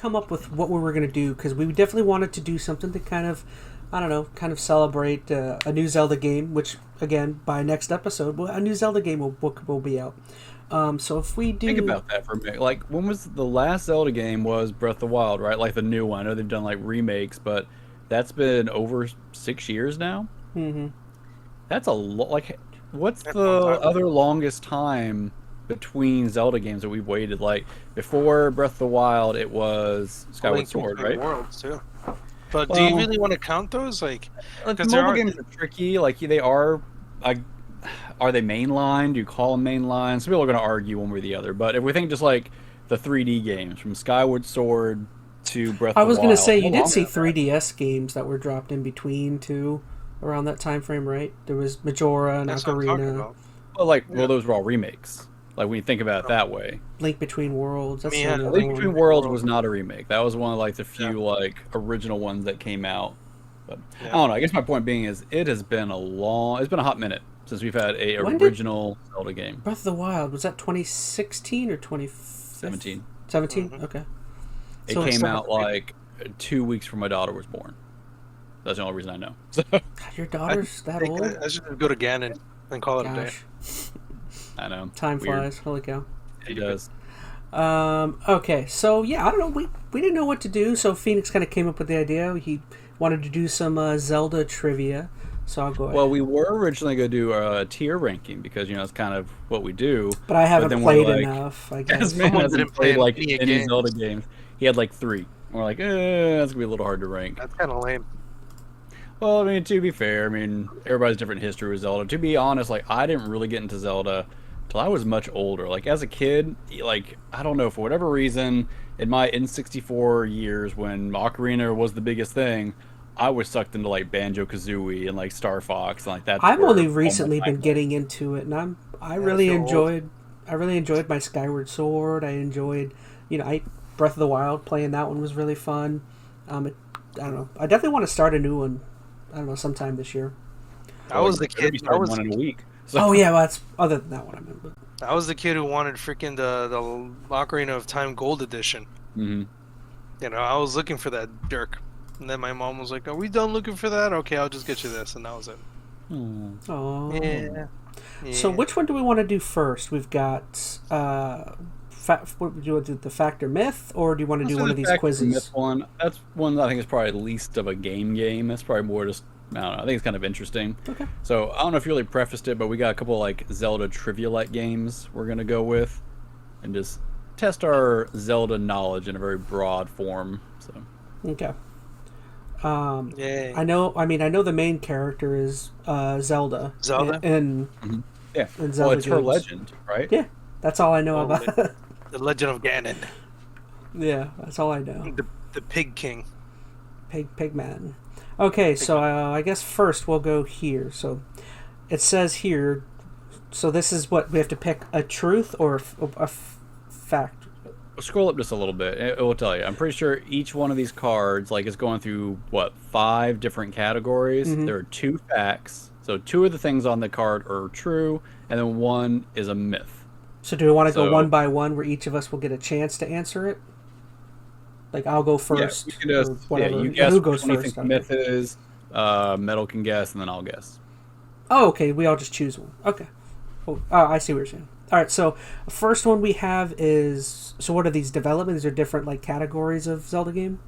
come up with what we were going to do because we definitely wanted to do something to kind of, I don't know, kind of celebrate a new Zelda game, which, again, by next episode, a new Zelda game will be out. So if we do... Think about that for a minute. Like, when was the last Zelda game was Breath of the Wild, right? Like the new one. I know they've done like remakes, but that's been over 6 years now. Mm-hmm. That's a lot. Like, what's the other longest time between Zelda games that we've waited? Like, before Breath of the Wild, it was Skyward Sword, right? Worlds too. But do you really want to count those? Like, because mobile games are tricky. Like, they are. Are they mainline? Do you call them mainline? Some people are going to argue one way or the other. But if we think just like the 3D games from Skyward Sword to Breath of the Wild. I was going to say, you did see 3DS games that were dropped in between too, around that time frame, right? There was Majora and Ocarina. Well, those were all remakes. Like, when you think about it that way. Link Between Worlds. That's Link Between Worlds was not a remake. That was one of like the few like original ones that came out. But I don't know. I guess my point being is it has been it's been a hot minute since we've had a original Zelda game. Breath of the Wild, was that 2016 or 2017? 17? Mm-hmm. Okay. It came out like 2 weeks before my daughter was born. That's the only reason I know. So, your daughter's that old? I should go to Ganon and call it a day. I know. Time flies. Holy cow. It does. Okay, so yeah, I don't know. We didn't know what to do, so Phoenix kind of came up with the idea. He wanted to do some Zelda trivia, so I'll go ahead. Well, we were originally going to do a tier ranking because, it's kind of what we do. But I haven't played enough, I guess. Someone hasn't played like any Zelda games. He had like 3. And we're like, that's going to be a little hard to rank. That's kind of lame. Well, I mean, to be fair, everybody's different history with Zelda. To be honest, like, I didn't really get into Zelda till I was much older. Like, as a kid, like, I don't know, for whatever reason, in my N64 years when Ocarina was the biggest thing, I was sucked into like Banjo-Kazooie and like Star Fox and like that. I've only recently been getting into it, and I really enjoyed my Skyward Sword. I enjoyed, Breath of the Wild. Playing that one was really fun. I don't know. I definitely want to start a new one. I don't know, sometime this year. I was the kid. I was one in a week. So. Oh yeah, well, that's other than that one I meant. But. I was the kid who wanted freaking the Ocarina of Time Gold Edition. Mm-hmm. I was looking for that jerk, and then my mom was like, "Are we done looking for that? Okay, I'll just get you this," and that was it. Oh. Yeah. So which one do we want to do first? We've got what do you want to do, the fact or myth, or do you want to do one of these quizzes? Myth one. That's one that I think is probably least of a game. That's probably more just, I don't know, I think it's kind of interesting. Okay. So I don't know if you really prefaced it, but we got a couple like Zelda trivia-like games we're gonna go with, and just test our Zelda knowledge in a very broad form. So. Okay. Yay. I know the main character is Zelda. Zelda? And yeah. And Zelda it's games. Her legend, right? Yeah. That's all I know about it. The Legend of Ganon. Yeah, that's all I know. The Pig King. Pigman. Okay, so I guess first we'll go here. So it says here, so this is what we have to pick, a truth or a fact. Scroll up just a little bit. It will tell you. I'm pretty sure each one of these cards is going through 5 different categories. Mm-hmm. There are 2 facts. So 2 of the things on the card are true, and then 1 is a myth. So do we want to go one by one where each of us will get a chance to answer it? Like I'll go first. Yeah, you can whatever. You guess who goes what you first? think the myth is. Metal can guess, and then I'll guess. Oh, okay. We all just choose one. Okay. Oh, I see what you're saying. All right. So first one we have is, so what are these developments? These are different like categories of Zelda game,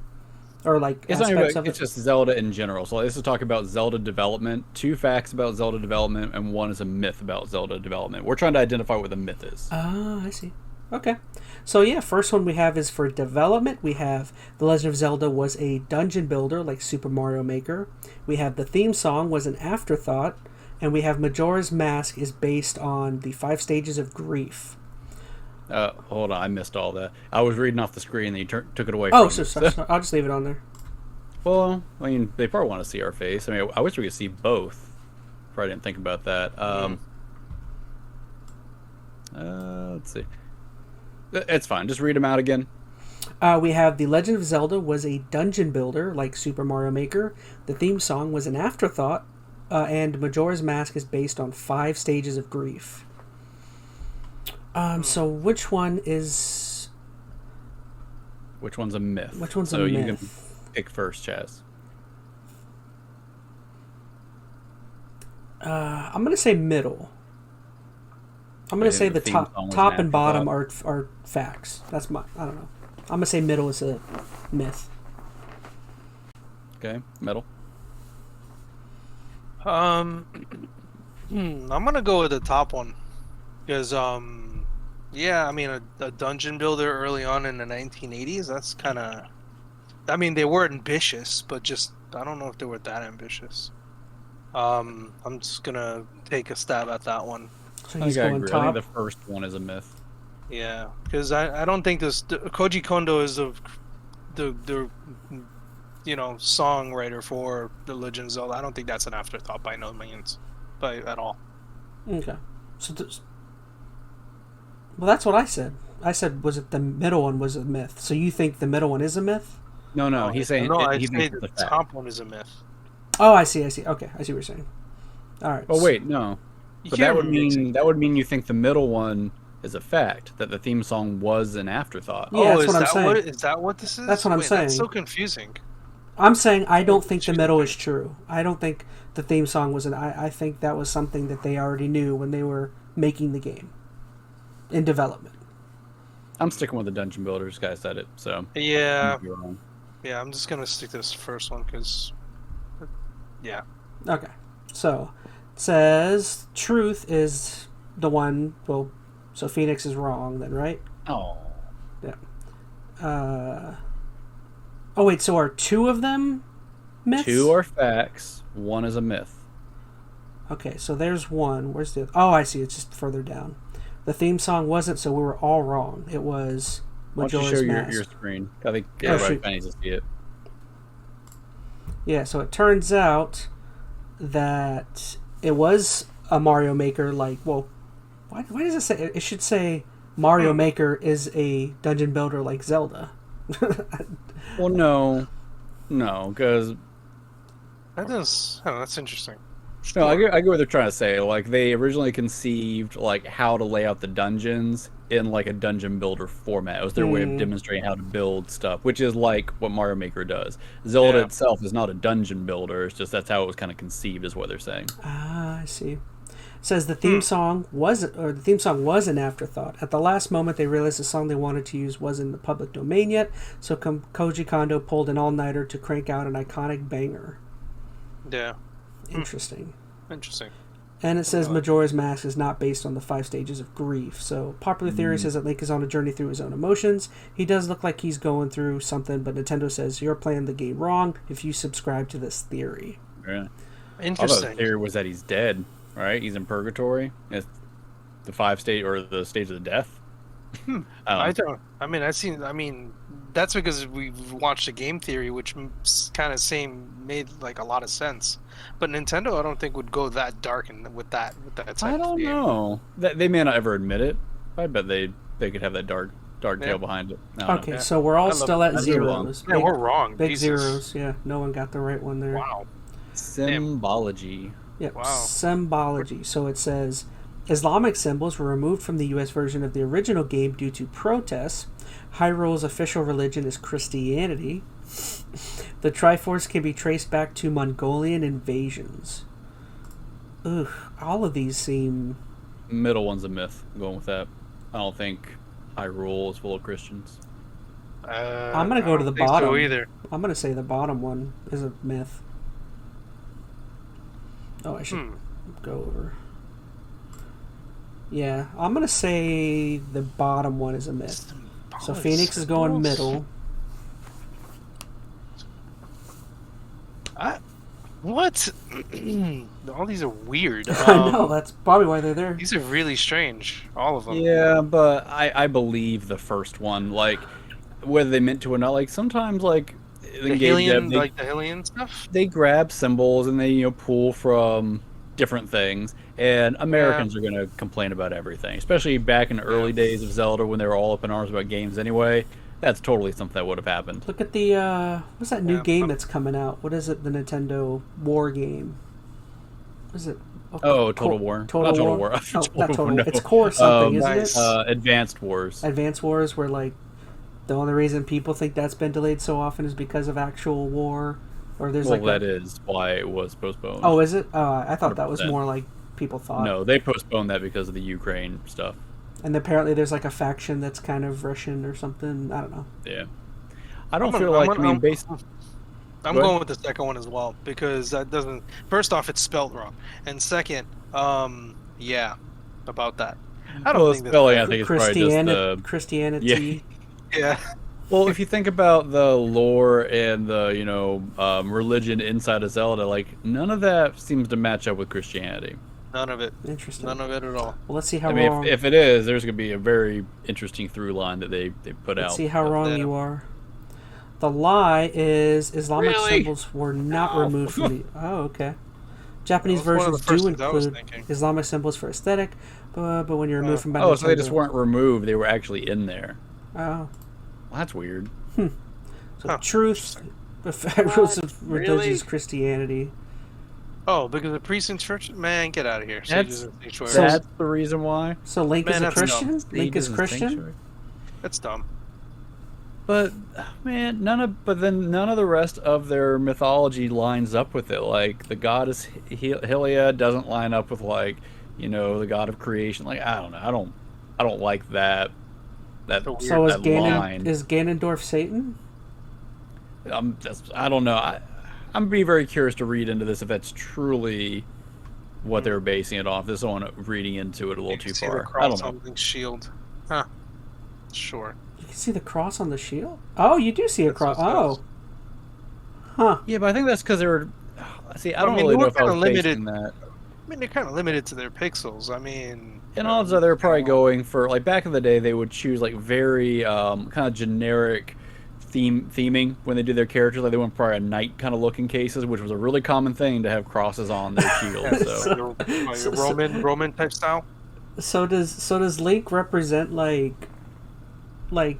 or like it's aspects not of it? It's just Zelda in general. So this is talking about Zelda development. 2 facts about Zelda development, and 1 is a myth about Zelda development. We're trying to identify what the myth is. Ah, I see. Okay. So yeah, first one we have is for development. We have The Legend of Zelda was a dungeon builder like Super Mario Maker. We have the theme song was an afterthought. And we have Majora's Mask is based on the 5 stages of grief. Hold on, I missed all that. I was reading off the screen and you took it away from me. Sorry. I'll just leave it on there. Well, I mean, they probably want to see our face. I mean, I wish we could see both. Probably didn't think about that. Let's see. It's fine. Just read them out again. We have The Legend of Zelda was a dungeon builder like Super Mario Maker. The theme song was an afterthought. And Majora's Mask is based on 5 stages of grief. So which one is... Which one's a myth? Which one's a so you can myth? pick first, Chaz. I'm gonna say middle. I'm gonna Okay, say the the theme top, song was top an and bottom afterthought. are facts. That's my. I don't know. I'm gonna say middle is a myth. Okay, metal. I'm gonna go with the top one, because yeah, I mean a dungeon builder early on in the 1980s. That's kind of, I mean they were ambitious, but just I don't know if they were that ambitious. I'm just gonna take a stab at that one. So I he's think I going agree. I top. think the first one is a myth. Yeah, because I don't think Koji Kondo is the songwriter for The Legend of Zelda. I don't think that's an afterthought by no means, at all. Okay. So, well, that's what I said. I said, was it the middle one was a myth? So you think the middle one is a myth? No, he's saying no. I he say thinks it's the a fact. top one is a myth. Oh, I see. Okay, I see what you're saying. All right. Oh wait, no. You But can't that would mix mean it. you think the middle one is a fact, that the theme song was an afterthought. Yeah, that's is what I'm that saying. is that what this is? That's what I'm Wait, saying. That's so confusing. I'm saying I don't think the Excuse middle me. is true. I don't think the theme song was I think that was something that they already knew when they were making the game in development. I'm sticking with the dungeon builders guy said it, so Yeah, might be wrong. yeah. I'm just gonna stick to this first one because, yeah. Okay. So it says truth is the one. Well, so Phoenix is wrong then, right? Oh. Oh wait, so are two of them myths? 2 are facts, 1 is a myth. Okay, so there's one. Where's the? Oh, I see. It's just further down. The theme song wasn't, so we were all wrong. It was Why don't you Majora's show Mask. your screen? I think Oh, everybody shoot. needs to see it. Yeah, so it turns out that it was a Mario Maker. Like, well, why does it say? It should say Mario Maker is a dungeon builder like Zelda. Well, no, because That's interesting. no, I get what they're trying to say. Like they originally conceived like how to lay out the dungeons in like a dungeon builder format. It was their way of demonstrating how to build stuff, which is like what Mario Maker does. Zelda Yeah. itself is not a dungeon builder. It's just that's how it was kind of conceived, is what they're saying. Ah, I see. It says the theme song was an afterthought. At the last moment, they realized the song they wanted to use wasn't in the public domain yet, so Koji Kondo pulled an all-nighter to crank out an iconic banger. Yeah, Interesting. interesting. And it says Majora's Mask is not based on the 5 stages of grief. So popular theory says that Link is on a journey through his own emotions. He does look like he's going through something, but Nintendo says you're playing the game wrong if you subscribe to this theory. Yeah. I thought the Interesting. theory was that he's dead, right? He's in purgatory. It's the 5 state or the stage of death. I don't. I mean, that's because we've watched a game theory, which kind of made like a lot of sense. But Nintendo, I don't think would go that dark and with that type I of don't game. know. They may not ever admit it. I bet they could have that dark Yeah. tale behind it. I don't Okay, know. so we're all I love- still at I do wrong. zeros. Yeah, we're wrong. Big Jesus. zeros. Yeah, no one got the right one there. Wow. Symbology. Yep, Wow. symbology. So it says Islamic symbols were removed from the U.S. version of the original game due to protests. Hyrule's official religion is Christianity. The Triforce can be traced back to Mongolian invasions. Ugh, all of these seem... Middle one's a myth. I'm going with that. I don't think Hyrule is full of Christians. I'm going to go to the I don't think bottom. So either. I'm going to say the bottom one is a myth. Oh, I should go over... Yeah, I'm going to say the bottom one is a myth. So Phoenix is going middle. What? All these are weird. I know, that's probably why they're there. These are really strange. All of them. Yeah, but I believe the first one. Like, whether they meant to or not, like, sometimes, like, The Hylian, like the Hylian stuff? they grab symbols and they, pull from different things. And Americans are going to complain about everything, especially back in the early days of Zelda when they were all up in arms about games anyway. That's totally something that would have happened. Look at the, what's that new Yeah. game that's coming out? What is it, the Nintendo War game? What is it? Oh, Total War. Total Not Total War? War. Oh, not Total no. It's Core something, isn't nice. it? Advanced Wars. Advance Wars, where, like, The only reason people think that's been delayed so often is because of actual war, or there's Well, that is why it was postponed. Oh, is it? I thought that was 100%. more like people thought. No, they postponed that because of the Ukraine stuff. And apparently there's like a faction that's kind of Russian or something. I don't know. Yeah. I don't feel like, based... I'm going with the second one as well, because that doesn't... First off, it's spelled wrong. And second, yeah, about that. I don't think spelling, I think it's probably just Christianity. Yeah. Well, if you think about the lore and the, religion inside of Zelda, like, none of that seems to match up with Christianity. None of it. Interesting. None of it at all. Well, let's see how wrong... wrong... if it is, there's going to be a very interesting through line that they put out. Let's see how wrong you are. The lie is Islamic symbols were not removed from the... Oh, okay. Japanese versions do include Islamic symbols for aesthetic, but when you're removed from... Oh, so they just weren't removed. They were actually in there. Oh. Well, that's weird. So truth, the rules of religious Christianity. Oh, because the priests in church? Man, get out of here. That's the reason why. So Link is a Christian? Link is Christian? That's dumb. But man, none of the rest of their mythology lines up with it. Like the goddess Hylia doesn't line up with the god of creation. Like I don't know. I don't like that. So is Ganondorf Satan? I don't know. I'm be very curious to read into this if that's truly what they were basing it off. This one reading into it a little too far. I don't know. On the shield. Huh. Sure. You can see the cross on the shield? Oh, you do see a cross. Oh. Huh. Yeah, but I think that's because they were... See, I don't really know if I was basing that. I mean, they're kind of limited to their pixels. I mean... And also, they're probably going for... Like, back in the day, they would choose, like, very kind of generic theming when they do their characters. Like, they went probably a knight kind of looking cases, which was a really common thing to have crosses on their shield. So. Roman type style? So does Link represent, like I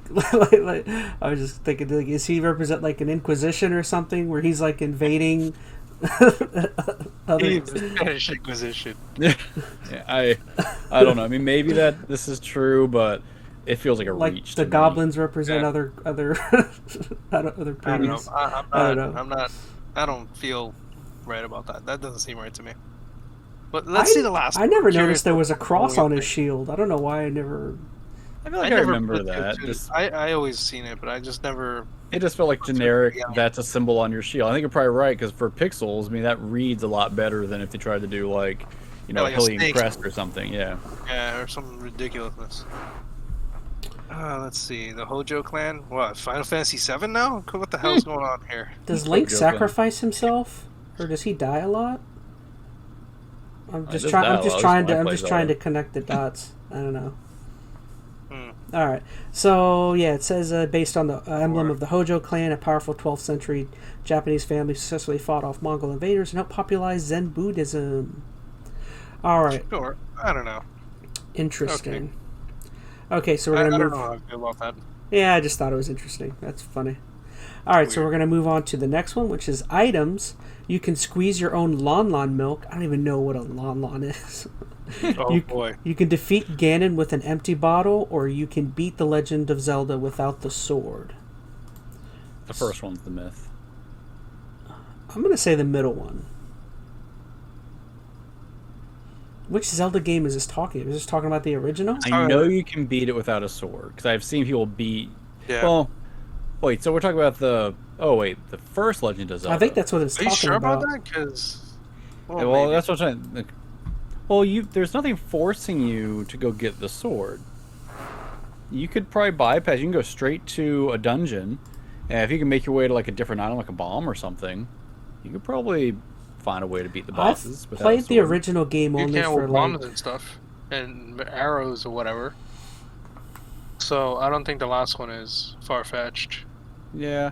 was just thinking, like, is he represent like an Inquisition or something where he's like invading Spanish Inquisition? Yeah, I don't know. I mean, maybe that this is true, but it feels like a reach. The goblins represent other parties. I don't know. I don't feel right about that. That doesn't seem right to me. But let's see the last. I never noticed there was a cross on his shield. I don't know why I never. I feel like I remember that. I always seen it, but I just never... It just felt like generic, that's a symbol on your shield. I think you're probably right, because for pixels, I mean, that reads a lot better than if they tried to do, like, a Hylian crest or something, yeah. Yeah, or some ridiculousness. Let's see, the Hojo clan? What, Final Fantasy VII now? What the hell's going on here? Does Link sacrifice himself? Or does he die a lot? I'm just trying to connect the dots. I don't know. Alright, so yeah, it says based on the emblem of the Hojo clan, a powerful 12th century Japanese family successfully fought off Mongol invaders and helped popularize Zen Buddhism. Alright. Sure, I don't know. Interesting. Okay, so we're going to move... I don't know how I feel about that. Yeah, I just thought it was interesting. That's funny. Alright, so we're going to move on to the next one, which is items. You can squeeze your own Lon milk. I don't even know what a Lon is. Boy. You can defeat Ganon with an empty bottle, or you can beat The Legend of Zelda without the sword. The first one's the myth. I'm going to say the middle one. Which Zelda game is this talking about? Is this talking about the original? I know you can beat it without a sword, because I've seen people beat... Yeah. Well, wait, so we're talking about the... Oh, wait, the first Legend of Zelda. I think that's what it's talking about. Are you sure about that? Because... Well, that's what I'm trying... Well, there's nothing forcing you to go get the sword. You could probably bypass. You can go straight to a dungeon, and if you can make your way to like a different item, like a bomb or something, you could probably find a way to beat the bosses. I've played the original game only for bombs and stuff, and arrows or whatever. So I don't think the last one is far-fetched. Yeah,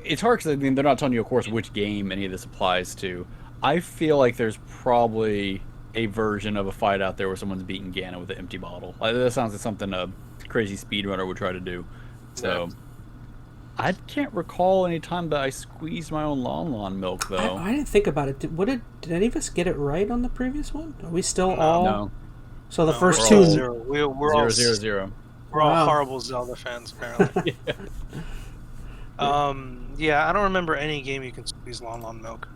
it's hard because I mean they're not telling you, of course, which game any of this applies to. I feel like there's probably a version of a fight out there where someone's beating Ganon with an empty bottle. That sounds like something a crazy speedrunner would try to do. So, I can't recall any time that I squeezed my own Lon milk, though. I didn't think about it. Did any of us get it right on the previous one? Are we still all... No. So the first two... We're all 0, 0, 0. We're all Wow. horrible Zelda fans, apparently. Yeah, I don't remember any game you can squeeze Lon milk.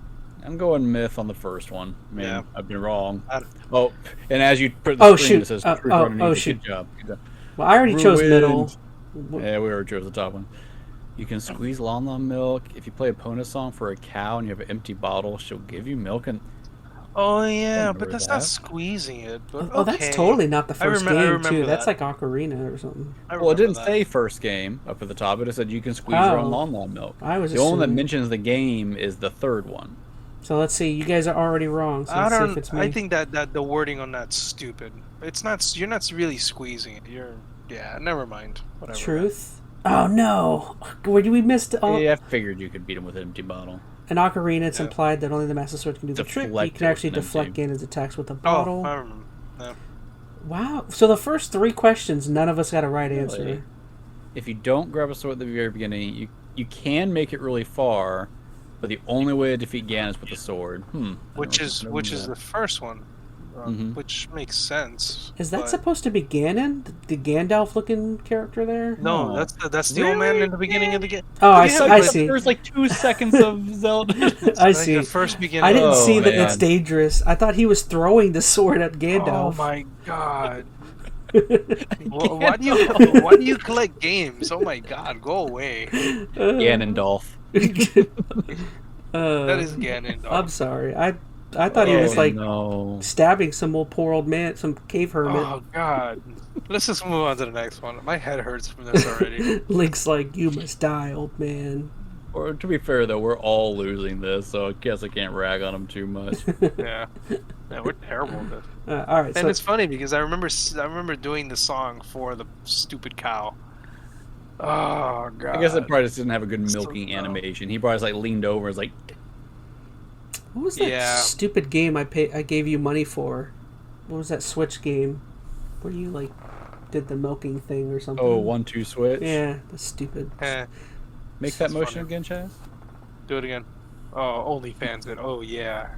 I'm going myth on the first one. Man, Yeah. I've been wrong. I- Oh, and as you put the Oh, screen, shoot. it says Oh, truth oh, underneath oh, it. shoot. Good job. Good job. Well, I already chose Ruined. middle. Yeah, we already chose the top one. You can squeeze Lon milk. If you play a Pona song for a cow and you have an empty bottle, she'll give you milk. And Oh yeah, remember but that's that. not squeezing it. But Oh, that's okay. totally not the I first I game, remember too. That's that. like Ocarina or something. I well, it remember didn't that. say first game up at the top. It just said you can squeeze your own Oh. Lon milk. I was The only one that assuming. mentions the game is the third one. So let's see. You guys are already wrong. So I let's see if don't. it's me. I think that the wording on that's stupid. It's not. You're not really squeezing it. You're. Yeah. Never mind. Whatever. Truth? Oh, no. Where did we miss? Yeah, I figured you could beat him with an empty bottle. In Ocarina, it's Yeah. implied that only the Master Sword can do the trick. You Deflect can it actually with an deflect empty. Ganon's attacks with a Oh, bottle. I remember. Yeah. Wow. So the first 3 questions, none of us got a right answer. Really? If you don't grab a sword at the very beginning, you can make it really far, but the only way to defeat Ganon is with the sword. Which is the first one, Mhm. which makes sense. Is that but- supposed to be Ganon? The Gandalf-looking character there? No, No. that's the old man in the beginning of the game. Oh, I Yeah, see. but I the see. There's like 2 seconds of Zelda. I Like see. the first beginning. I didn't Oh, see that it's man. dangerous. I thought he was throwing the sword at Oh Gandalf. my god! Why do you collect games? Oh my god, go away. Ganondorf. That is Ganon. I'm sorry. I thought he was like no. stabbing some poor old man, some cave hermit. Oh god. Let's just move on to the next one. My head hurts from this already. Link's like, you must die, old man. Or to be fair though, we're all losing this, so I guess I can't rag on him too much. Yeah. Yeah, we're terrible at this. All right, And so it's funny because I remember doing the song for the stupid cow. Oh god. I guess it probably just didn't have a good So milking dumb. animation. He probably just like leaned over and was like, what was that Yeah. stupid game I gave you money for? What was that Switch game where you like did the milking thing or something? oh, 1-2 switch. Yeah, that's stupid. Make that It's motion funny. again, Chaz. Do it again. Oh, OnlyFans it. Oh yeah.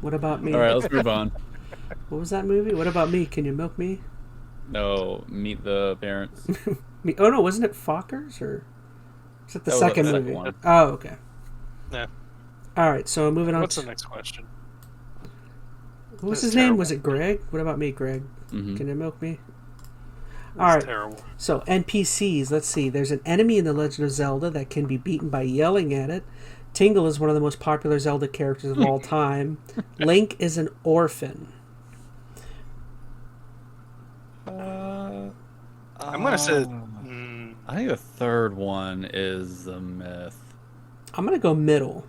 What about me? All right, let's move on. What was that movie? What about me? Can you milk me? No, meet the parents. Me? Oh no, wasn't it Fockers or is it the That was second the movie? second one. Oh, okay. Yeah. All right, so moving on. What's the next question? What was This is his name? terrible. Was it Greg? What about me, Greg? Mhm. Can you milk me? That's All right. terrible. So NPCs. Let's see. There's an enemy in The Legend of Zelda that can be beaten by yelling at it. Tingle is one of the most popular Zelda characters of all time. Link is an orphan. I'm gonna say. I think the third one is the myth. I'm gonna go middle.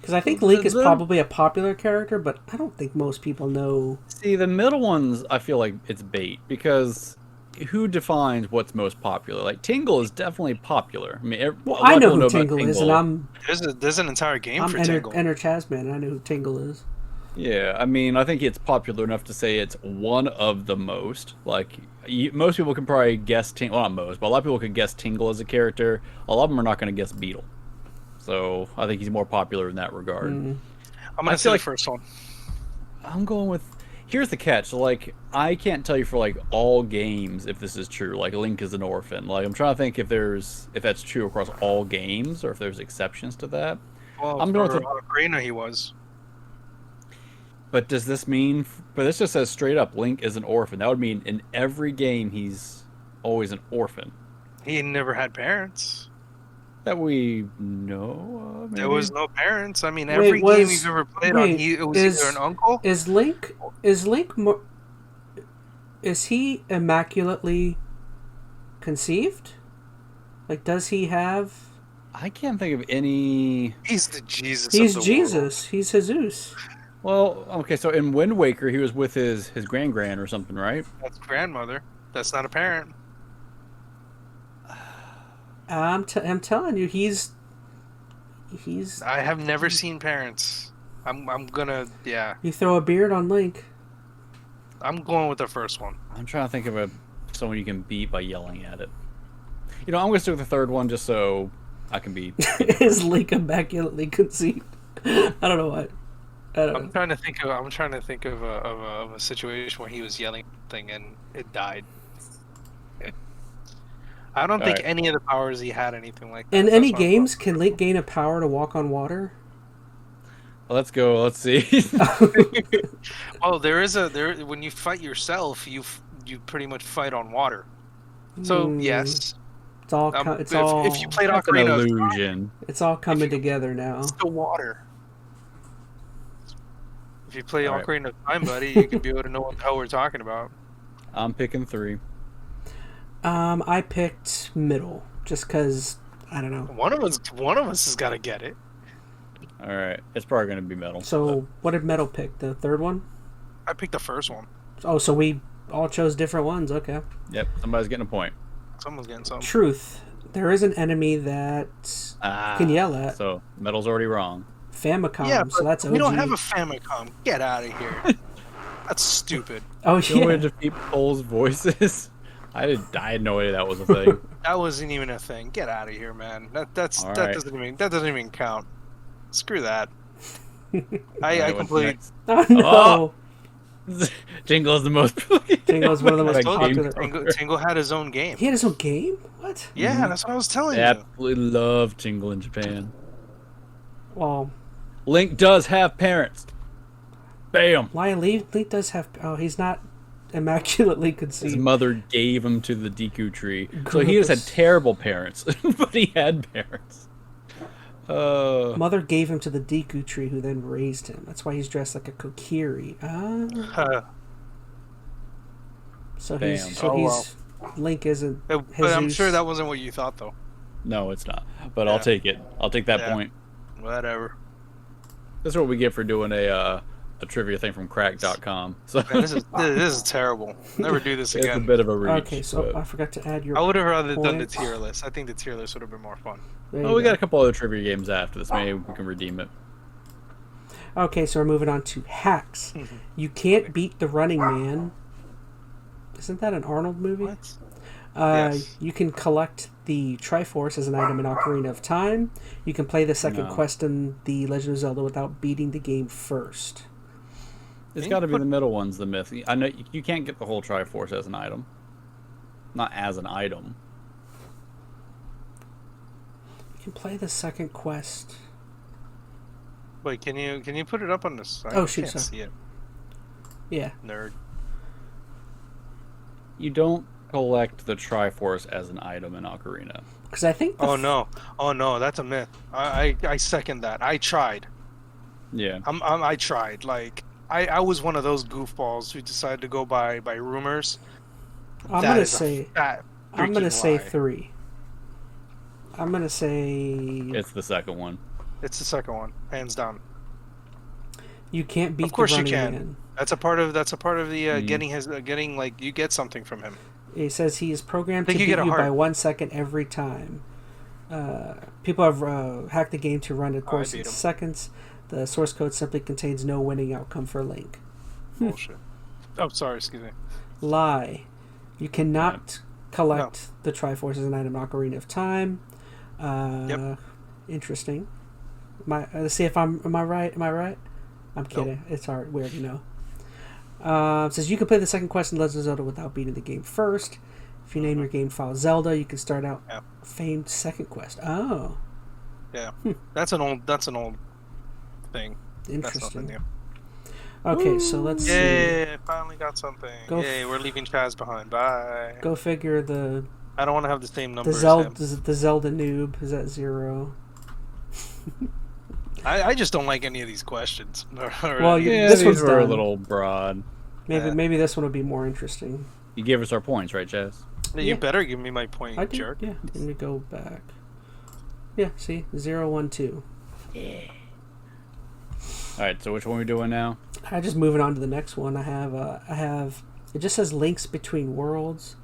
Because I think Link is probably a popular character, but I don't think most people know. See, the middle ones, I feel like it's bait because who defines what's most popular? Like Tingle is definitely popular. I mean, Well, a lot I of know people who about Tingle is, and I'm There's an entire game for Enter Tingle. ChazmaN, and I know who Tingle is. Yeah, I mean, I think it's popular enough to say it's one of the most. Like, most people can probably guess Tingle. Well, not most, but a lot of people can guess Tingle as a character. A lot of them are not going to guess Beetle. So I think he's more popular in that regard. I'm I gonna feel say like- the first one. I'm going with. Here's the catch. So, like, I can't tell you for like all games if this is true. Like, Link is an orphan. Like, I'm trying to think if that's true across all games or if there's exceptions to that. Well, I'm going for to- Ocarina he was. But does this mean? But this just says straight up, Link is an orphan. That would mean in every game he's always an orphan. He never had parents. That we know of. There maybe? was no parents. I mean, Wait, every was- game you've ever played on, wait, it was is- either an uncle. Is Link more? Is he immaculately conceived? Like, does he have? I can't think of any. He's the Jesus. He's of the Jesus. He's Jesus. Well, okay, so in Wind Waker, he was with his grand or something, right? World. That's grandmother. That's not a parent. I'm telling you, he's. I have never seen parents. I'm gonna You throw a beard on Link. I'm going with the first one. I'm trying to think of someone you can beat by yelling at it. You know, I'm going to stick with the third one just so I can be. Is Link immaculately conceived? I don't know what. I'm trying to think of. I'm trying to think of a situation where he was yelling something and it died. I don't think any of the powers he had anything like that. In any games, can Link gain a power to walk on water? Well, let's go. Let's see. Oh, there. When you fight yourself, you pretty much fight on water. So yes, it's all. If you played That's an Ocarina of Time, illusion. It's all coming together now. it's the water. If you play Ocarina of Time, buddy, you can be able to know what the hell we're talking about. I'm picking 3. I picked middle just because I don't know. One of us has got to get it. All right, it's probably gonna be metal. So what did metal pick? The third one? I picked the first one. Oh, so we all chose different ones. Okay. Yep, somebody's getting a point. Someone's getting something. Truth. There is an enemy that can yell at. So metal's already wrong. Famicom. Yeah, so that's OG. we don't have a Famicom. Get out of here. That's stupid. Oh You want yeah. me to defeat Pole's voices? I had no idea that was a thing. That wasn't even a thing. Get out of here, man. That All right. doesn't even count. Screw that. All I right, what's completely. next? Oh no. Jingle is the most. Jingle is one of the most Like popular. Tingle had his own game. He had his own game. What? Yeah, that's what I was telling I you. absolutely love Jingle in Japan. Well, Link does have parents. Bam. Link does have. Oh, he's not immaculately His conceived. mother gave him to the Deku tree. So he just had terrible parents, but he had parents. Mother gave him to the Deku tree, who then raised him. That's why he's dressed like a kokiri. So he's Link isn't. But I'm sure that wasn't what you thought, though. No, it's not. But I'll take it. I'll take that point. Whatever. This is what we get for doing a trivia thing from crack.com. So Man, this is terrible. Never do this it's a again. bit of a reach. Okay, so but- I forgot to add your. I would have rather done the points. tier list. I think the tier list would have been more fun. There Oh, you we go. got a couple other trivia games after this. Maybe we can redeem it. Okay, so we're moving on to hacks. You can't beat the Running Man. Isn't that an Arnold movie? What? Yes. You can collect the Triforce as an item in Ocarina of Time. You can play the second quest in The Legend of Zelda without beating the game first. It's got to be the middle one's the myth. I know you can't get the whole Triforce as an item. Not as an item. You can play the second quest. Wait, can you put it up on the side? Oh, I shoot, can't sorry. see it. Yeah. Nerd. You don't collect the Triforce as an item in Ocarina. Because I think. Oh no, that's a myth. I second that. I tried. Yeah. I tried. Like I was one of those goofballs who decided to go by rumors. I'm That gonna is a say. fat I'm gonna freaking say lie. 3. I'm gonna say. It's the second one. It's the second one, hands down. You can't beat Of course the you Running can. Man. That's a part of the getting like you get something from him. It says he is programmed I to think beat you get a you by heart. 1 second every time. People have hacked the game to run a course in beat him. seconds. The source code simply contains no winning outcome for Link. Bullshit. Oh, sorry, excuse me. Lie. You cannot collect the Triforce as an item in Ocarina of Time. Interesting. Let's see if am I right? Am I right? I'm kidding. It's hard. We already know. It says you can play the second quest in Legend of Zelda without beating the game first. If you name your game file Zelda, you can start out famed second quest. Oh, Yeah, that's an old thing. That's interesting. nothing new. Okay, so let's see. Yay! Finally got something. Go Yay! We're leaving Chaz behind. Bye. Go figure. The I don't want to have the same number. the Zelda noob is at 0. I just don't like any of these questions. Well, Yeah, this these one's were a done. little broad. Maybe this one will be more interesting. You gave us our points, right, Chaz? You better give me my point, I did. jerk. Yeah. Let me go back. Yeah. See, 0, 1, 2. All right, so which one are we doing now? I just moving on to the next one. I have. It just says links between worlds.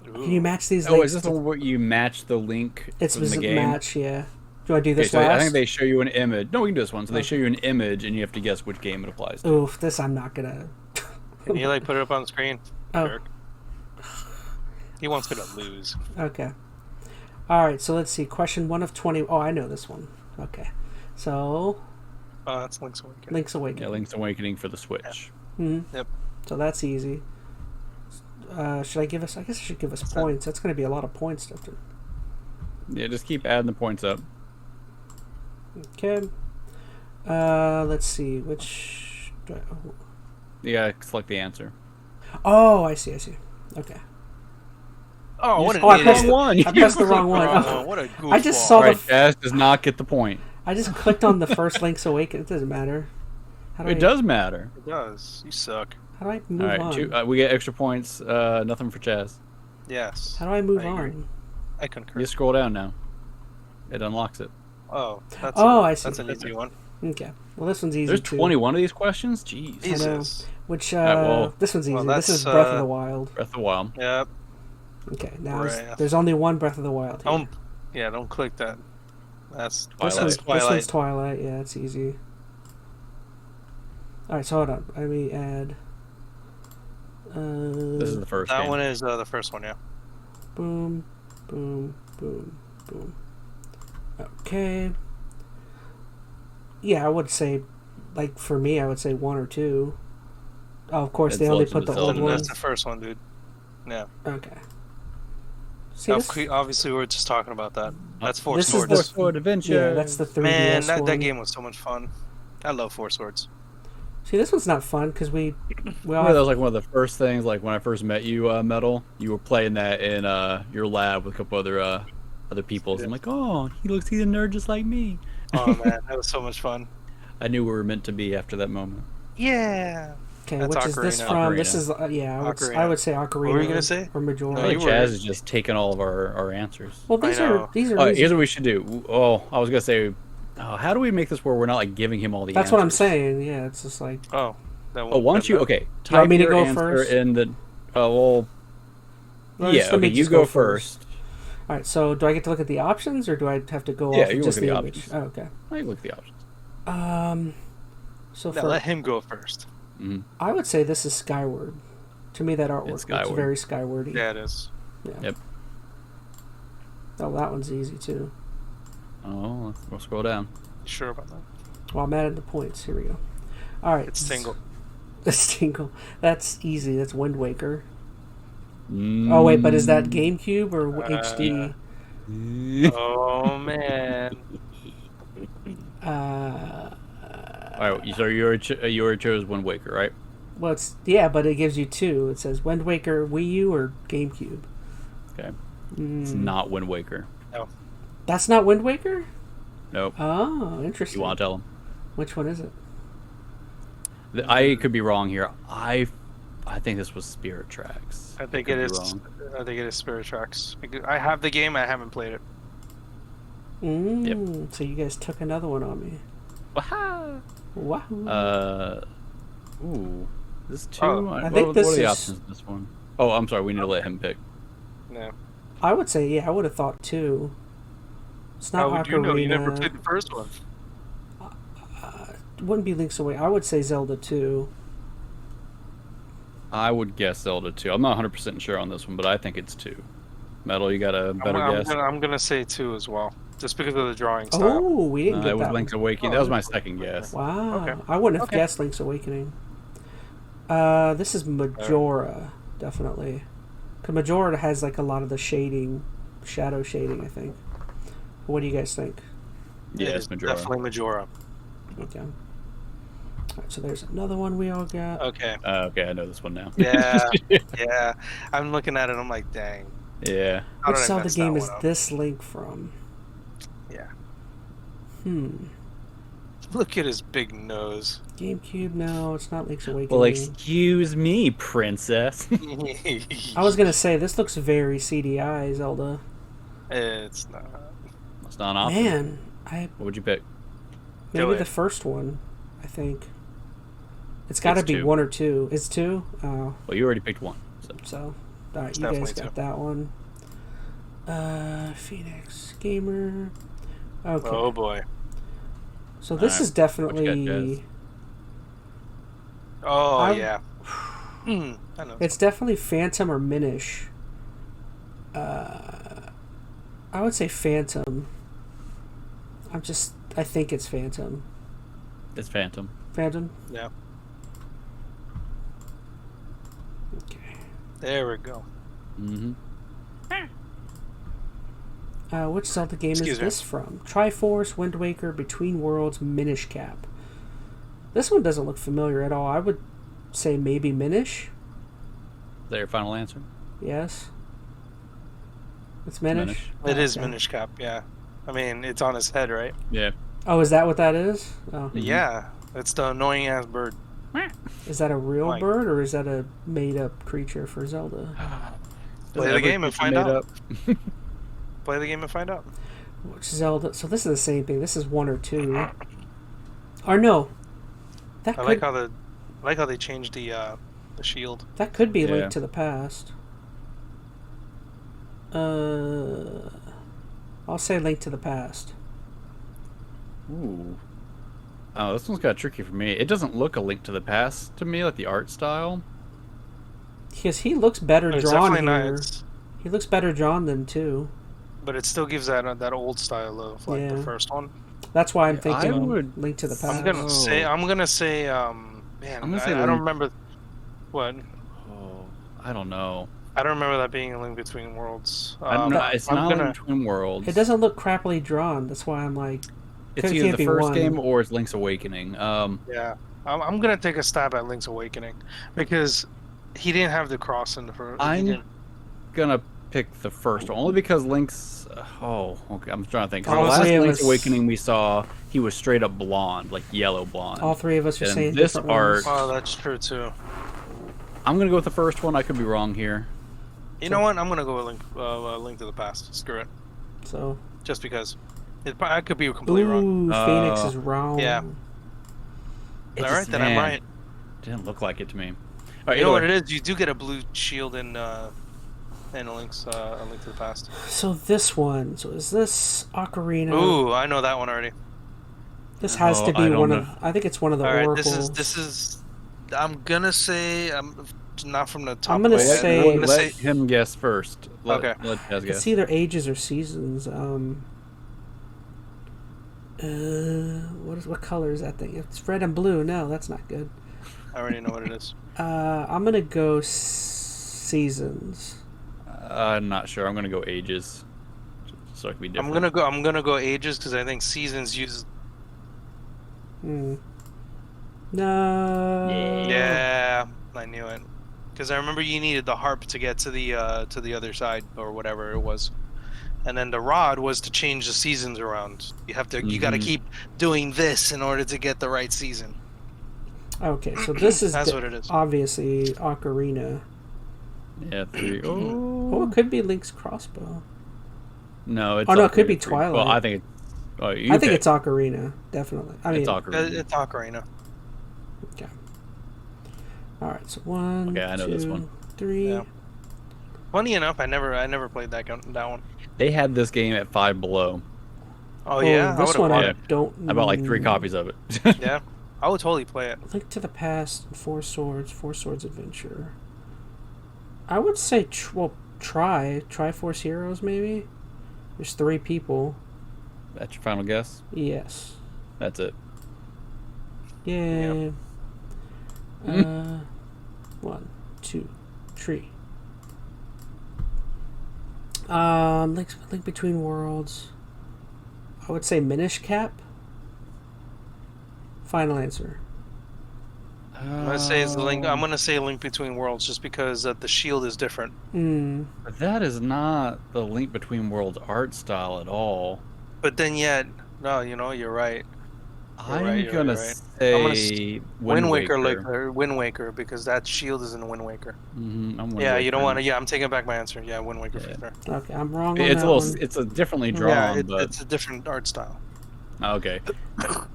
Can you match these Oh, links? is this the one where you match the link It's from the game? match. Yeah. Do I do this Okay, so last? I think they show you an image. No, we can do this one. So they show you an image, and you have to guess which game it applies to. Oof, this I'm not gonna. Can you like put it up on the screen? Oh. Jerk. He wants me to lose. Okay. All right. So let's see. Question 1 of 20. Oh, I know this one. Okay. So Oh, that's Link's Awakening. Link's Awakening. Yeah, Link's Awakening for the Switch. Yep. So that's easy. Should I give us? I guess I should give us points. That's going to be a lot of points to. Yeah, just keep adding the points up. Okay. Let's see. Which. You gotta select the answer. Oh, I see. Okay. Oh, what an I idiot. pressed the, one. I pressed the wrong one. Oh. What a goofball. I just saw Alright, Chaz does not get the point. I just clicked on the first Link's Awakening. It doesn't matter. How do It does matter. It does. You suck. How do I move Alright, on? we get extra points. Nothing for Chaz. Yes. How do I move I agree. on? I concur. You just scroll down now. It unlocks it. Oh, that's I see. That's an easy one. Okay. Well, this one's easy There's too. 21 of these questions? Jeez. Jesus. Which, well, this one's easy. well, This is that's, Breath of the Wild. Breath of the Wild. Yep. Okay, now Breath. there's only one Breath of the Wild here. Don't click that. That's This Twilight. one's Twilight. Yeah, it's easy. Alright, so hold on. Let me add... This is the first That game. one is the first one, yeah. Boom, boom, boom, boom. Okay. Yeah, I would say, like, for me, I would say 1 or 2. Oh, of course, It's they only Legend put of the Zelda. old one. That's the first one, dude. Yeah. Okay. See, this, Obviously, we were just talking about that. That's Four This is Swords. the- Four Sword Adventure. yeah, that's the 3DS Man, that one. game was so much fun. I love Four Swords. See, this one's not fun, because we all Remember, that was like one of the first things, like when I first met you, Metal, you were playing that in your lab with a couple other people. I'm like, oh, he's a nerd just like me. Oh, man, that was so much fun. I knew we were meant to be after that moment. Yeah. Okay, That's which is this Ocarina. from? Ocarina. This is yeah. I Ocarina. would say Ocarina. What were you gonna say? Or Majora. No, I you think were- Chaz is just taking all of our answers. Well, I these know. are easy. Here's what we should do. Oh, I was gonna say, how do we make this where we're not like giving him all the That's answers? what I'm saying. Yeah, it's just like Oh. That one, Oh, why don't you? that- Okay, you want type me to your go answer first? in the. Well, Well, yeah. just let me Okay, you just go go first. all right. So, do I get to look at the options, or do I have to go Yeah, off you of look just at the the image? options. Oh, okay. I look at the options. So No, for let him go first. Mm-hmm. I would say this is Skyward. To me, that artwork looks Skyward. very Skywardy. Yeah, it is. Yeah. Yep. Oh, that one's easy too. Oh, we'll scroll down. You sure about that? Well, I'm adding the points. Here we go. All right. It's single. It's Tingle. That's easy. That's Wind Waker. Mm. Oh wait, but is that GameCube or HD? Oh, man. All right, so you already chose Wind Waker, right? Well, it's but it gives you 2. It says Wind Waker, Wii U, or GameCube. Okay. It's not Wind Waker. No. That's not Wind Waker. Nope. Oh, interesting. You want to tell him? Which one is it? I could be wrong here. I think this was Spirit Tracks. I think could it be is. wrong. I think it is Spirit Tracks. I have the game. I haven't played it. So you guys took another one on me. Waha! Wow. Ooh. This 2? Oh, I think what this are the is- options in this one? Oh, I'm sorry. We need to let him pick. No. I would say I would have thought 2. It's not How would you know? You never Ocarina. played the first one. It wouldn't be Link's Away. I would say Zelda 2. I would guess Zelda 2. I'm not 100% sure on this one, but I think it's 2. Metal, you got a better guess? I'm gonna say 2 as well, just because of the drawing style. Oh, we didn't get It was that Link's one. Awakening. That was my second guess. Wow. Okay. I wouldn't have Okay. guessed Link's Awakening. This is Majora, definitely. Because Majora has like a lot of the shading, shadow shading, I think. What do you guys think? Yeah, It it's is Majora. Definitely Majora. Okay. Alright, so there's another one we all got. Okay. Okay, I know this one now. Yeah. Yeah. I'm looking at it. I'm like, dang. Yeah. How Which did I Zelda mess that game is one up? this Link from? Yeah. Look at his big nose. GameCube? No, it's not Link's Awakening. Well, excuse me, princess. I was gonna say this looks very CDI Zelda. It's not. That's not an option. Man, What would you pick? maybe it. the first one. I think it's got to It's be 2. 1 or 2. It's 2. Oh, Well, you already picked one. so all right, It's you guys definitely got 2. that one. Phoenix Gamer. Okay, Oh boy. so this Alright, is what you got, definitely. Jazz? Oh I'm- yeah. I know. It's definitely Phantom or Minish. I would say Phantom. I think it's Phantom. It's Phantom. Phantom? Yeah. Okay. There we go. Mm-hmm. Which Zelda game Excuse is me. this from? Triforce, Wind Waker, Between Worlds, Minish Cap. This one doesn't look familiar at all. I would say maybe Minish. Is that your final answer? Yes. It's Minish? Minish. It is Okay. Minish Cap, yeah. I mean, it's on his head, right? Yeah. Oh, is that what that is? Oh. Yeah. It's the annoying ass bird. Is that a real Like- bird or is that a made up creature for Zelda? Play the game and find Made out. up. Play the game and find out. Which Zelda? So this is the same thing. This is 1 or 2. Or no. That I could like how they changed the shield. that could be Yeah. Link to the Past. I'll say Link to the Past. Ooh. Oh, this one's got tricky for me. It doesn't look a Link to the Past to me, like the art style. Because he looks better But it's drawn definitely here. not. He looks better drawn than 2. But it still gives that old style of like Yeah. the first one. That's why I'm I thinking would- Link to the Past. I'm gonna say man, I'm gonna I say don't Link. remember what. Oh, I don't know. I don't remember that being a Link Between Worlds. I don't know. It's I'm not gonna, in Twin Worlds. It doesn't look crappily drawn. That's why I'm like, It's it either can't the be first one. game or it's Link's Awakening. Yeah, I'm gonna take a stab at Link's Awakening because he didn't have the cross in the first. I'm gonna pick the first one only because Link's. Okay. I'm trying to think. 'Cause All the last three of Link's us- Awakening we saw, he was straight up blonde, like yellow blonde. all 3 of us are And saying this different art- ones. Oh, that's true too. I'm gonna go with the first one. I could be wrong here. You know what? I'm gonna go with Link to the Past. Screw it, So, just because. I could be completely wrong. ooh, Phoenix is wrong. yeah. It All right, just- then I'm man, right. Didn't look like it to me. All right, You know what either it way. is? You do get a blue shield in a Link to the Past. So this one. So is this Ocarina? Ooh, I know that one already. This has Oh, to I be don't one know. of. I think it's one of the All right, oracles. this is. I'm gonna say not from the top. I'm gonna of my head, say- I'm gonna let say him guess first. Okay. Let Chaz guess. It's either ages or seasons. What color is that thing? It's red and blue. No, that's not good. I already know what it is. I'm gonna go seasons. I'm not sure. I'm gonna go ages, so it can be different. I'm gonna go ages because I think seasons use. Hmm. No. Yeah, I knew it. Because I remember you needed the harp to get to the other side or whatever it was, and then the rod was to change the seasons around. You have to. You got to Mhm. keep doing this in order to get the right season. Okay, so this is That's what it is. obviously Ocarina. Yeah, 3. Oh, it could be Link's crossbow. No, it's. Oh, no, it could Ocarina be 3. Twilight. Well, I think. Oh, you I think pick. it's Ocarina, definitely. I mean, It's Ocarina. It's Ocarina. okay. All right, so 1, Okay, I know 2, this one. 3. Yeah. Funny enough, I never played that one. They had this game at Five Below. Oh yeah, I this would've one bought I it. don't. I bought like 3 copies of it. Yeah, I would totally play it. Link to the Past, Four Swords Adventure. I would say, Triforce Heroes maybe. There's 3 people. That's your final guess. Yes. That's it. Yeah. Mm-hmm. 1, 2, 3. Link Between Worlds. I would say Minish Cap. Final answer. I'm gonna say it's the Link. I'm gonna say Link Between Worlds just because the shield is different. But that is not the Link Between Worlds art style at all. But then yet, no, you're right. I'm you're gonna right. say I'm gonna Wind Waker. Wind Waker, because that shield is in Wind Waker. I'm Wind Yeah, you don't Waker. want to. Yeah, I'm taking back my answer. Yeah, Wind Waker for sure. Okay, I'm wrong on It's that a little. one. It's a differently drawn, Yeah, but it's a different art style. okay.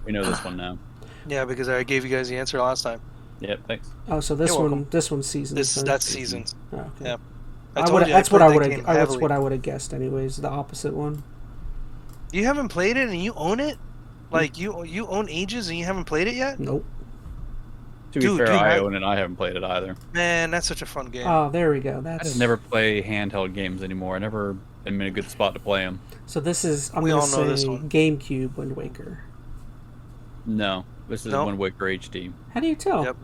We know this one now. Yeah, because I gave you guys the answer last time. Yep. Thanks. Oh, so this You're one, welcome. this one's seasons. then? That's seasons. Oh, okay. Yeah. That's what I would have. That's what I would have guessed, anyways. The opposite one. You haven't played it and you own it? Like you own Ages and you haven't played it yet? Nope. To be Dude, fair, dude, I I- own it. I haven't played it either. Man, that's such a fun game. Oh, there we go. I That's just never play handheld games anymore. I never am in a good spot to play them. So this is. I'm We gonna all know this say one. GameCube Wind Waker. No, This is Nope. Wind Waker HD. How do you tell? Yep.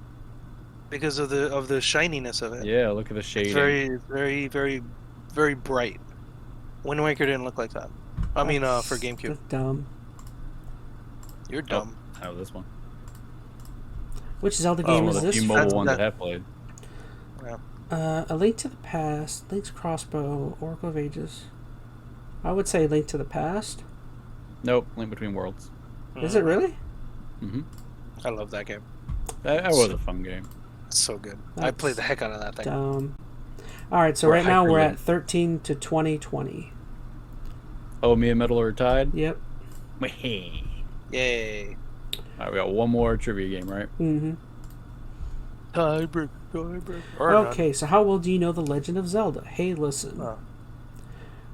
Because of the shininess of it. Yeah, look at the shading. It's very, very, very bright. Wind Waker didn't look like that. I mean, for GameCube. That's dumb. You're dumb. Oh, this one. Which Zelda game One is of the this? few from? mobile ones that- I have played. A Link to the Past, Link's Crossbow, Oracle of Ages. I would say Link to the Past. Nope, Link Between Worlds. Is it really? Mm-hmm. I love that game. That was a fun game. It's so good. I That's played the heck out of that thing. Dumb. All right, so Or right now we're Hyperlink. at 13 to 2020. Oh, me and Metal are tied? Yep. Yay. Alright, we got one more trivia game, right? Mm-hmm. Tiebreak. Or Okay, so how well do you know The Legend of Zelda? Hey, listen. Oh.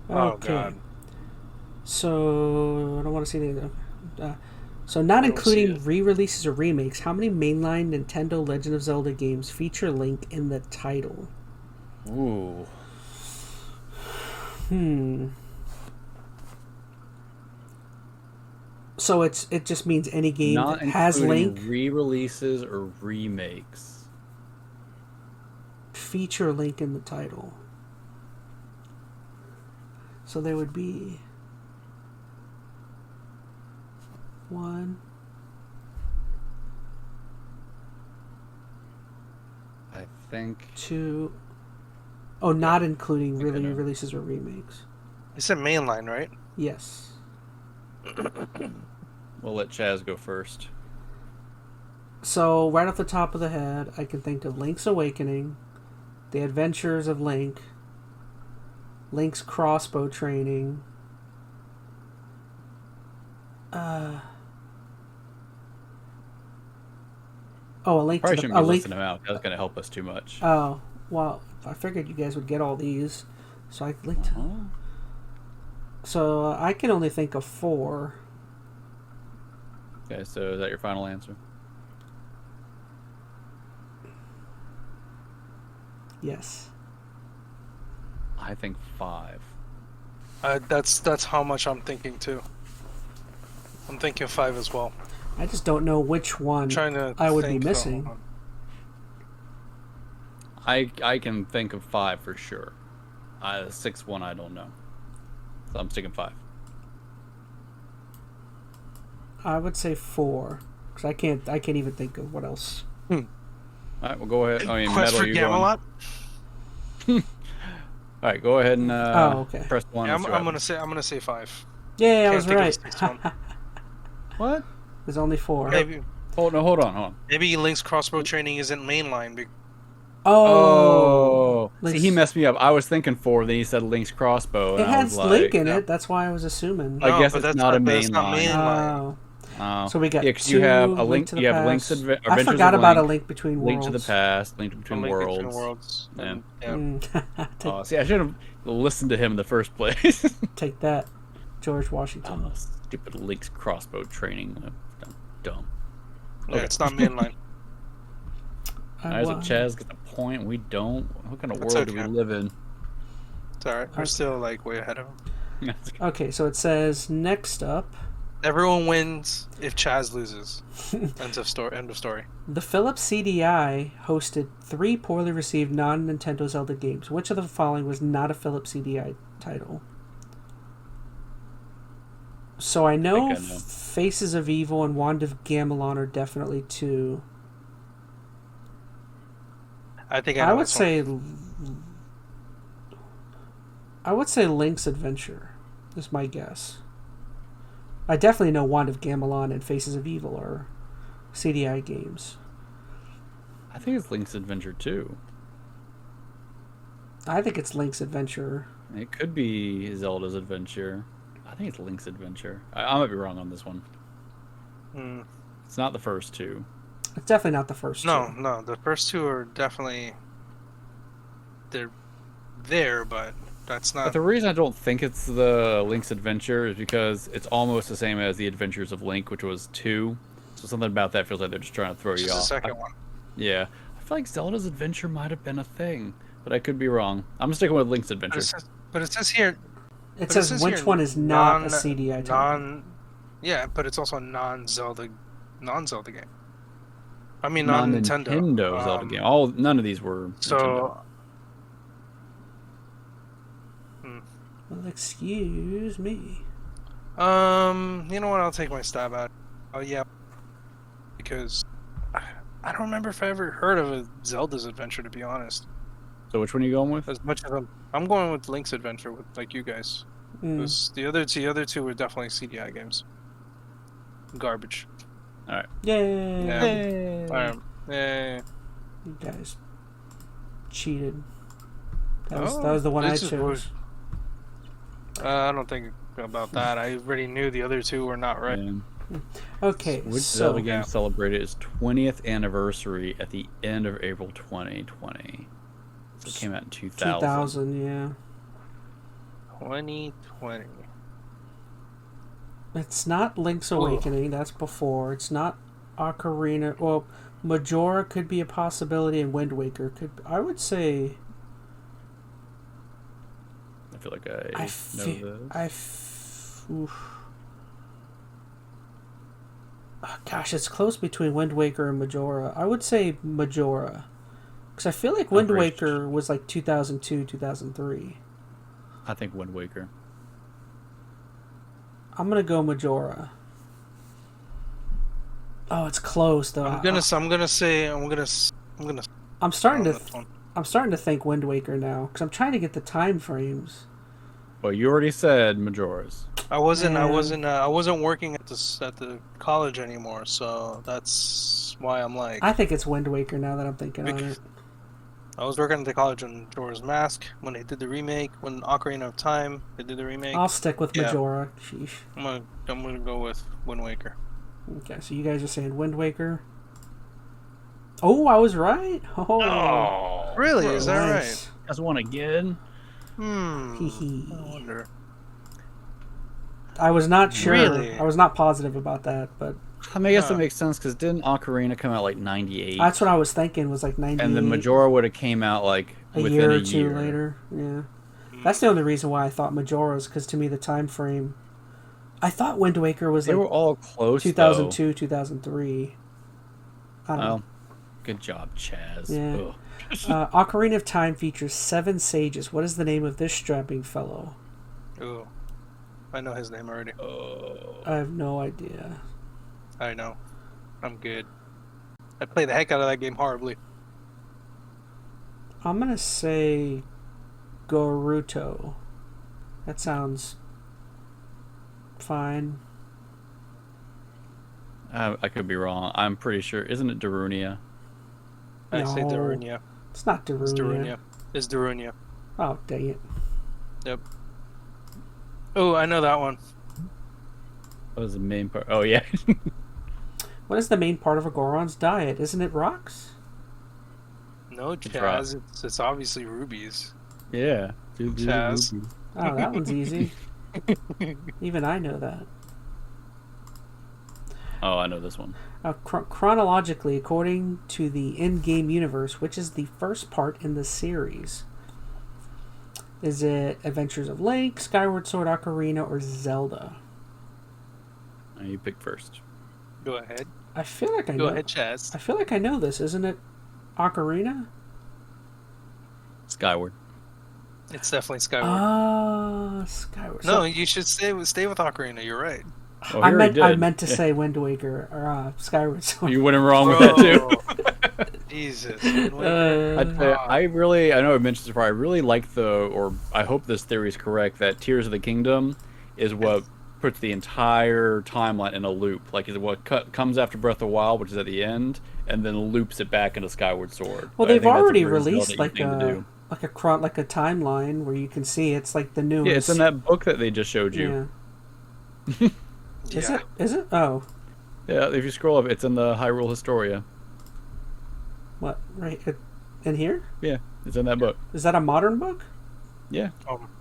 Okay. Oh, God. So I don't want to see the. So not I don't see including it. re-releases or remakes, how many mainline Nintendo Legend of Zelda games feature Link in the title? Ooh. So it just means any game Not that has including Link re-releases or remakes. feature Link in the title. So there would be 1. I think 2. Oh, not including think I know. releases or remakes. You said mainline, right? Yes. we'll let Chaz go first. So, right off the top of the head, I can think of Link's Awakening, The Adventures of Link, Link's Crossbow Training, a Link Probably to shouldn't the... be A Link, listing them out. That's going to help us too much. oh, well, I figured you guys would get all these, so I linked... Oh. So, I can only think of 4. Okay, so is that your final answer? Yes. I think 5. That's how much I'm thinking too. I'm thinking 5 as well. I just don't know which one I'm trying to. I would be think, missing. I can think of 5 for sure. The 6th one I don't know. So I'm sticking 5. I would say 4, because I can't even think of what else. All right, well go ahead. I mean, Quest Metal, for you going? Gamelot. All right, go ahead and okay. press 1. Yeah, and see what I'm happens. gonna say 5. Yeah, I Can't was think of right. the 6th one. What? There's only 4. Maybe Oh no, hold on. Link's crossbow training isn't mainline. Oh, See, he messed me up. I was thinking 4, then he said Link's crossbow, and it I has was like, Link in yeah. it. That's why I was assuming. I guess but it's that's not a that's not mainline. mainline. Oh, so we got 'cause 2. you have a Link. to the You have Past. Link's Adventures I of forgot about Link, A Link Between Worlds. Link to the Past, Link Between Link Worlds. Between Worlds. Yeah. And, yeah. Mm. See, I should have listened to him in the first place. Take that, George Washington. Oh, stupid Link's crossbow training. Dumb. Yeah, Okay. it's not mainline. As a Chaz gets a point, we don't. What kind of That's world do okay. we live in? It's alright. We're still like way ahead of him. Okay, so it says next up, Everyone wins if Chaz loses. End of story. the Philips CDI hosted 3 poorly received non-Nintendo Zelda games. Which of the following was not a Philips CDI title? So I know, I think I know. Faces of Evil and Wand of Gamelon are definitely 2. I think I know would this one. say I would say Link's Adventure is my guess. I definitely know Wand of Gamelon and Faces of Evil are CDI games. I think it's Link's Adventure too. I think it's Link's Adventure. It could be Zelda's Adventure. I think it's Link's Adventure. I might be wrong on this one. Hmm. It's not the first 2. It's definitely not the first No, two. no. The first 2 are definitely they're there, but that's But not. the reason I don't think it's the Link's Adventure is because it's almost the same as the Adventures of Link, which was 2. So something about that feels like they're just trying to throw It's you just the off. second one. Yeah. I feel like Zelda's Adventure might have been a thing, but I could be wrong. I'm sticking with Link's Adventure. But it says here. It But says here which one is not a non- CDI title. Yeah, but it's also non-Zelda, non-Zelda game. I mean, non-Nintendo. Nintendo Zelda game. None of these were Nintendo. Well, excuse me. You know what? I'll take my stab at it. Oh, yeah. Because I don't remember if I ever heard of a Zelda's Adventure, to be honest. So which one are you going with? As much as I'm going with Link's Adventure, with like you guys. The other two were definitely CDI games. Garbage. All right. Yay! Yeah. Yay! All right. Yay. You guys cheated. That was the one I chose. I don't think about that. I already knew the other two were not right. Okay, which Zelda game celebrated its 20th anniversary at the end of April 2020? So it came out in 2000. 2000, yeah. 2020. It's not Link's Awakening. That's before. It's not Ocarina. Well, Majora could be a possibility, and Wind Waker could. I would say. I feel like I know this. Oh, gosh, it's close between Wind Waker and Majora. I would say Majora. Because I feel like Wind Waker was like 2002, 2003. I think Wind Waker. I'm going to go Majora. Oh, it's close though. I'm starting to think Wind Waker now because I'm trying to get the time frames. Well, you already said Majora's. I wasn't working at the college anymore, so that's why I'm like. I think it's Wind Waker now that I'm thinking on it. I was working at the college on Majora's Mask when they did the remake. When Ocarina of Time they did the remake. I'll stick with Majora. Sheesh. I'm gonna go with Wind Waker. Okay, so you guys are saying Wind Waker. Oh, I was right. Oh, really? Is that right? That's one again. I wonder. I was not sure. Really? I was not positive about that, but I mean, I guess it makes sense because didn't Ocarina come out like 98? That's what I was thinking. Was like 98. And then Majora would have came out like a within year a or two year later. Yeah, that's the only reason why I thought Majora's because to me the time frame. I thought Wind Waker was they were all close. 2002, though. 2003. I don't know. Good job, Chaz. Yeah. Ocarina of Time features 7 sages. What is the name of this strapping fellow? Ooh, I know his name already. I have no idea. I know. I'm good. I played the heck out of that game horribly. I'm gonna say Goruto. That sounds fine. I could be wrong. I'm pretty sure. Isn't it Darunia? I say Darunia. It's not Darunia. It's Darunia. Oh, dang it. Yep. Oh, I know that one. What was the main part? Oh, yeah. What is the main part of a Goron's diet? Isn't it rocks? No, Chaz. It's obviously rubies. Yeah. Chaz. Oh, that one's easy. Even I know that. Oh, I know this one. Chronologically, according to the in-game universe, which is the first part in the series? Is it Adventures of Link, Skyward Sword, Ocarina, or Zelda? You pick first. Go ahead. I feel like I know. Go ahead, Chaz. I feel like I know this. Isn't it Ocarina? Skyward. It's definitely Skyward. Skyward. No, you should stay with Ocarina. You're right. Oh, I meant to say Wind Waker or Skyward Sword. You went wrong with that too. Jesus. I know I mentioned this before. I really like I hope this theory is correct, that Tears of the Kingdom is what puts the entire timeline in a loop. Like, is what comes after Breath of the Wild, which is at the end, and then loops it back into Skyward Sword. Well, they've already released like a timeline where you can see it's like the newest. Yeah, it's in that book that they just showed you. Yeah. Is it? Oh. Yeah, if you scroll up, it's in the Hyrule Historia. What? Right in here? Yeah, it's in that book. Is that a modern book? Yeah.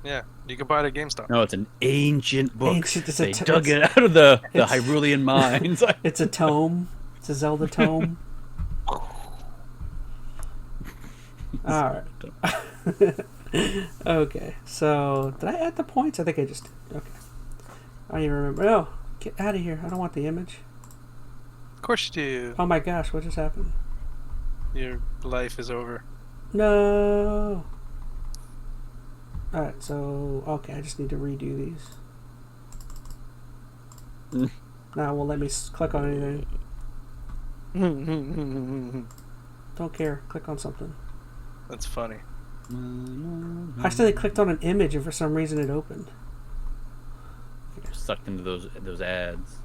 Yeah. You can buy it at GameStop. No, it's an ancient book. They dug it out of the Hyrulean mines. It's a tome. It's a Zelda tome. All right. Okay. So, did I add the points? I think I just did. Okay. I don't even remember. Oh, get out of here. I don't want the image. Of course you do. Oh my gosh, what just happened? Your life is over. No. Alright, so okay, I just need to redo these. Now it won't let me click on anything. Don't care. Click on something. That's funny. I accidentally clicked on an image and for some reason it opened. Sucked into those ads.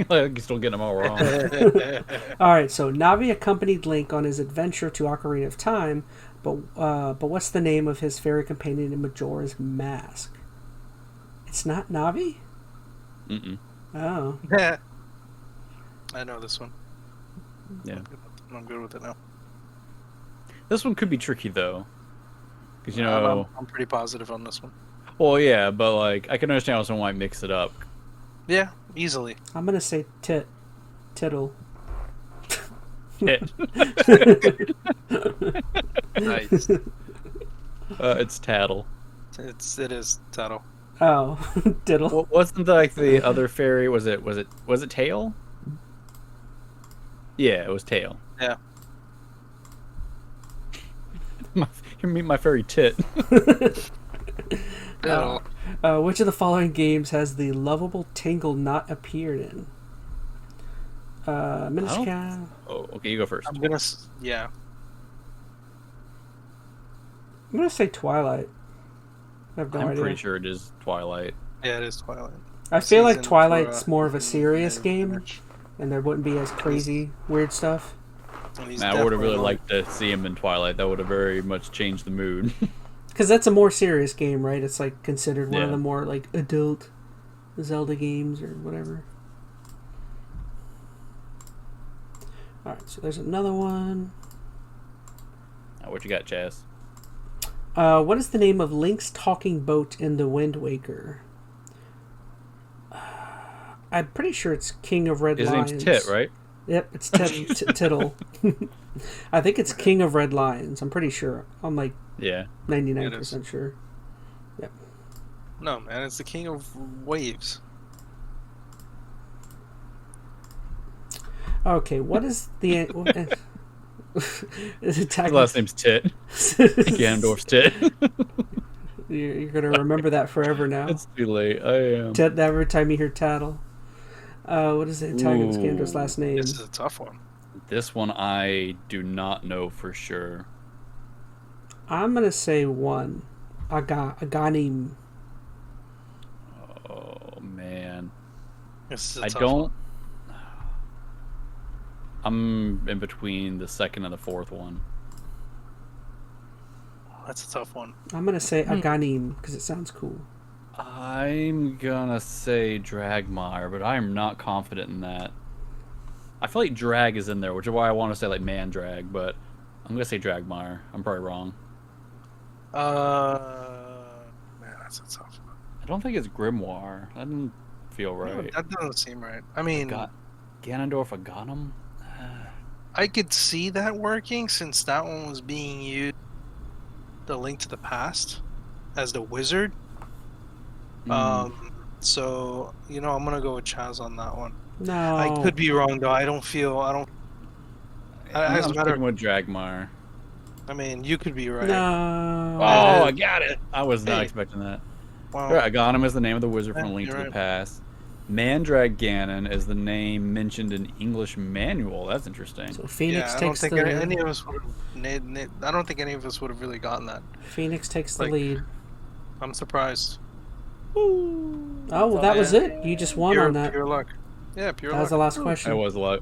Like, you're still getting them all wrong. Alright, so Navi accompanied Link on his adventure to Ocarina of Time, but what's the name of his fairy companion in Majora's Mask? It's not Navi? Mm-mm. Oh. I know this one. Yeah. I'm good with it now. This one could be tricky though, because you know. I'm pretty positive on this one. Well, yeah, but like I can understand how someone might mix it up. Yeah, easily. I'm gonna say Tittle. Tit. Nice. It's Tattle. It is Tattle. Oh, Diddle. Well, wasn't like the other fairy? Was it Tail? Yeah, it was Tail. Yeah. You meet my fairy Tit. Diddle. Which of the following games has the lovable Tingle not appeared in? Minish Cap. Oh, okay, you go first. I'm gonna. Yeah. I'm gonna say Twilight. I have no I'm idea. pretty sure it is Twilight. Yeah, it is Twilight. I feel like Season Twilight's for, more of a serious yeah, game, March. and there wouldn't be as crazy weird stuff. And he's Man, I would have really definitely liked to see him in Twilight. That would have very much changed the mood. Because that's a more serious game, right? It's like considered one of Yeah. the more like adult Zelda games or whatever. Alright, so there's another one. What you got, Chaz? What is the name of Link's talking boat in the Wind Waker? I'm pretty sure it's King of Red His Lions. name's Tit, right? Yep, it's Tittle. I think it's King of Red Lions. I'm pretty sure. I'm like Yeah. 99% sure. Yep. No, man, it's the King of Waves. Okay, what is the... His last name's Tit. Ganondorf's Tit. You're going to remember that forever now. It's too late. I am. Every time you hear Tattle. What is the antagonist Ganondorf's last name? This is a tough one. This one I do not know for sure. I'm going to say one. Aganim. Oh, man. This is a I tough don't... one. I'm in between the second and the fourth one. That's a tough one. I'm going to say Aganim because it sounds cool. I'm gonna say Dragmire, but I'm not confident in that. I feel like Drag is in there, which is why I want to say like Man Drag, but I'm gonna say Dragmire. I'm probably wrong. Man, that's a tough one. I don't think it's Grimoire. That didn't feel No, right. that doesn't seem right. I mean, Ganondorf Aganim? I could see that working since that one was being used, the Link to the Past, as the wizard. So, you know, I'm gonna go with Chaz on that one. No. I could be wrong though. I don't. I'm sticking with Dragmire. I mean, you could be right. No. Oh, I got it. I was not expecting that. Wow. Right, Aganim is the name of the wizard from Yeah, Link to you're the right. Past. Mandrag Ganon is the name mentioned in English manual. That's interesting. So Phoenix Yeah, I don't takes think the any of us would have. I don't think any of us would have really gotten that. Phoenix takes the like- lead. I'm surprised. Oh, well, that was it. You just won on that. Pure luck. Yeah, pure That luck. was the last That question. was a lot.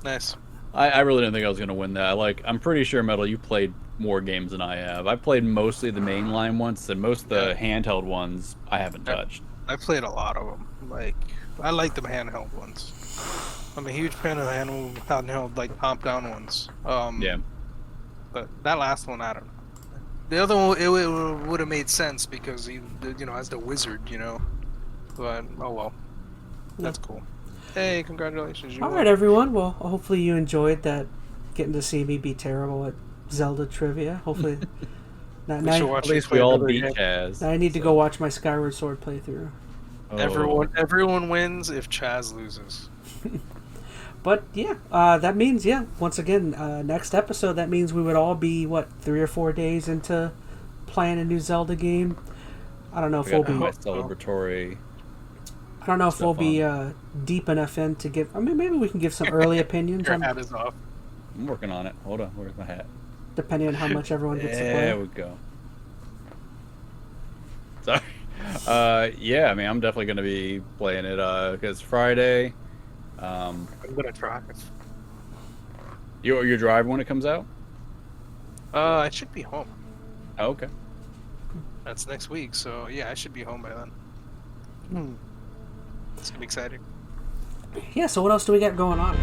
Nice. I really didn't think I was going to win that. I'm pretty sure, Metal, you played more games than I have. I played mostly the mainline ones, and most of the handheld ones I haven't touched. I played a lot of them. Like, I like the handheld ones. I'm a huge fan of handheld, like top-down ones. Yeah. But that last one, I don't know. The other one, it would have made sense because he, you know, as the wizard, you know. But oh well, that's cool. Hey, congratulations! You All won. right, everyone. Well, hopefully you enjoyed that. Getting to see me be terrible at Zelda trivia. Hopefully, We should watch At you least play we all another beat game. Chaz. I need to go watch my Skyward Sword playthrough. Everyone wins if Chaz loses. But yeah, that means once again, next episode that means we would all be 3 or 4 days into playing a new Zelda game. I don't know if we'll be celebratory. I don't know if we'll be deep enough in to give. I mean, maybe we can give some early opinions. Your hat is off. I'm working on it. Hold on, where's my hat? Depending on how much everyone gets to play. There we go. Sorry. Yeah, I mean, I'm definitely going to be playing it because Friday. I'm gonna drive. You're driving when it comes out? I should be home. Oh, okay. That's next week, so yeah, I should be home by then. It's gonna be exciting. Yeah. So what else do we got going on?